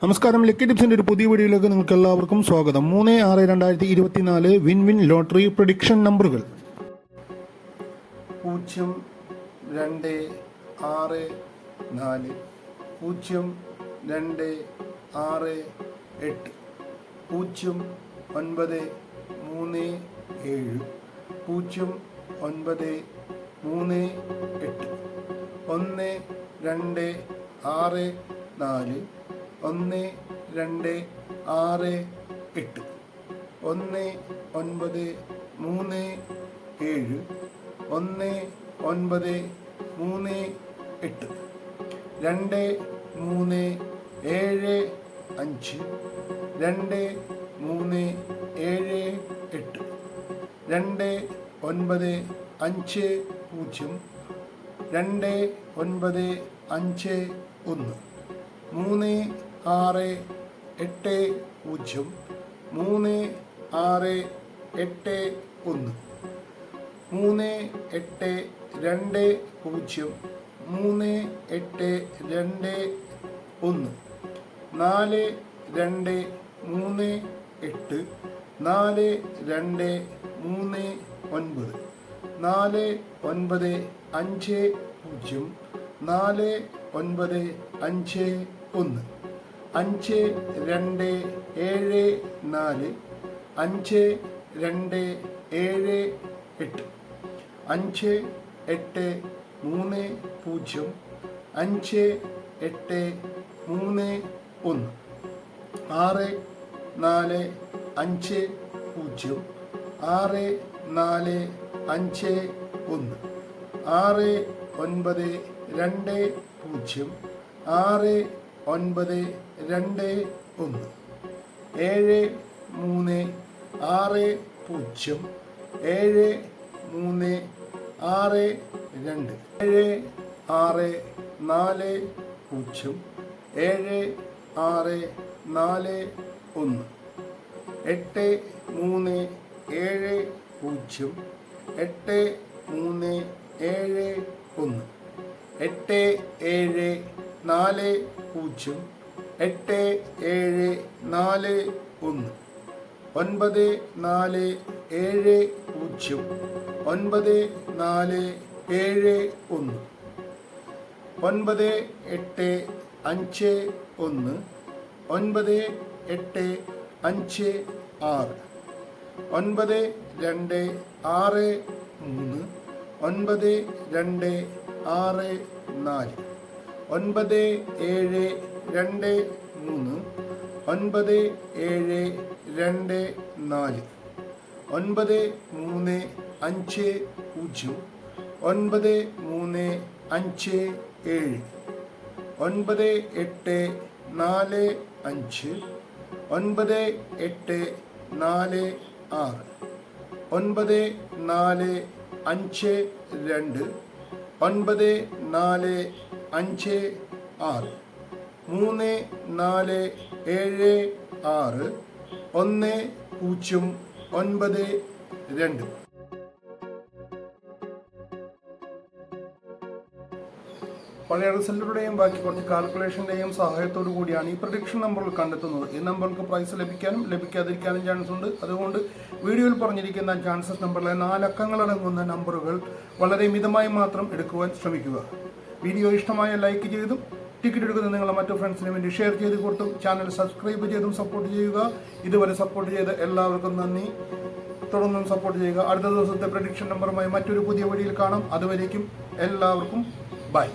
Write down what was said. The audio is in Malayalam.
നമസ്കാരം, ലക്കി ടിപ്സിൻ്റെ ഒരു പുതിയ വീഡിയോയിലേക്ക് നിങ്ങൾക്ക് എല്ലാവർക്കും സ്വാഗതം. 3/6/2024 വിൻ വിൻ ലോട്ടറി പ്രഡിക്ഷൻ നമ്പറുകൾ 0, 2, 6, 4, 0, 2, 6, 8, 0, 9, 3, 7, 0, 9, 3, 8, 1, 2, 6, 4, 1, 2, 6, 8, 1, 9, 3, 7, 1, 9, 3, 8, 2, 3, 7, 5, 2, 3, 7, 8, 2, 9, 5, 0, 2, 9, 5, 1, 3, 6, 8, 0, 3, 6, 8, 1, 3, 8, 2, 0, 3, 8, 2, 1, 4, 2, 3, 8, 4, 2, 3, 9, 4, 9, 5, 0, 4, 9, 5, 1, 5, 2, 7, 4, 5, 2, 7, 8, 5, 8, 3, 0, 5, 8, 3, 1, 6, 4, 5, 0, 6, 4, 5, 1, 6, 9, 2, 0, 6, 9, 2, 1, 7, 3, 6, 0, 7, 3, 6, 2, 7, 6, 4, 0, 7, 6, 4, 1, 8, 3, 7, 0, 8, 3, 7, 1, 8, 7, 4, 0, 8, 7, 4, 1, 9, 4, 7, 0, 9, 4, 7, 1, 9, 8, 5, 1, 9, 8, 5, 6, 9, 2, 6, 3, 9, 2, 6, 4, 9, 7, 2, 3, 9, 7, 2, 4, 9, 3, 5, 0, 9, 3, 5, 7, 9, 8, 4, 5, 9, 8, 4, 6, 9, 4, 5, 2, 9, 4, 5, 6, 3, 4, 7, 6, 1, 0, 9, 2. പഴയ റിസൾട്ടുകളുടെയും ബാക്കി കുറച്ച് കാൽക്കുലേഷൻ്റെയും സഹായത്തോടു കൂടിയാണ് ഈ പ്രഡിക്ഷൻ നമ്പറുകൾ കണ്ടെത്തുന്നത്. ഈ നമ്പർക്ക് പ്രൈസ് ലഭിക്കാനും ലഭിക്കാതിരിക്കാനും ചാൻസ് ഉണ്ട്. അതുകൊണ്ട് വീഡിയോയിൽ പറഞ്ഞിരിക്കുന്ന ചാൻസസ് നമ്പറിലെ 4 അക്കങ്ങളടങ്ങുന്ന നമ്പറുകൾ വളരെ മിതമായി മാത്രം എടുക്കുവാൻ ശ്രമിക്കുക. വീഡിയോ ഇഷ്ടമായ ലൈക്ക് ചെയ്തും ടിക്കറ്റ് എടുക്കുന്ന നിങ്ങളെ മറ്റു ഫ്രണ്ട്സിന് വേണ്ടി ഷെയർ ചെയ്ത് കൊടുത്തും ചാനൽ സബ്സ്ക്രൈബ് ചെയ്തും സപ്പോർട്ട് ചെയ്യുക. ഇതുവരെ സപ്പോർട്ട് ചെയ്ത എല്ലാവർക്കും നന്ദി. തുടർന്നും സപ്പോർട്ട് ചെയ്യുക. അടുത്ത ദിവസത്തെ പ്രഡിക്ഷൻ നമ്പറുമായി മറ്റൊരു പുതിയ വീഡിയോയിൽ കാണാം. അതുവരേക്കും എല്ലാവർക്കും ബൈ.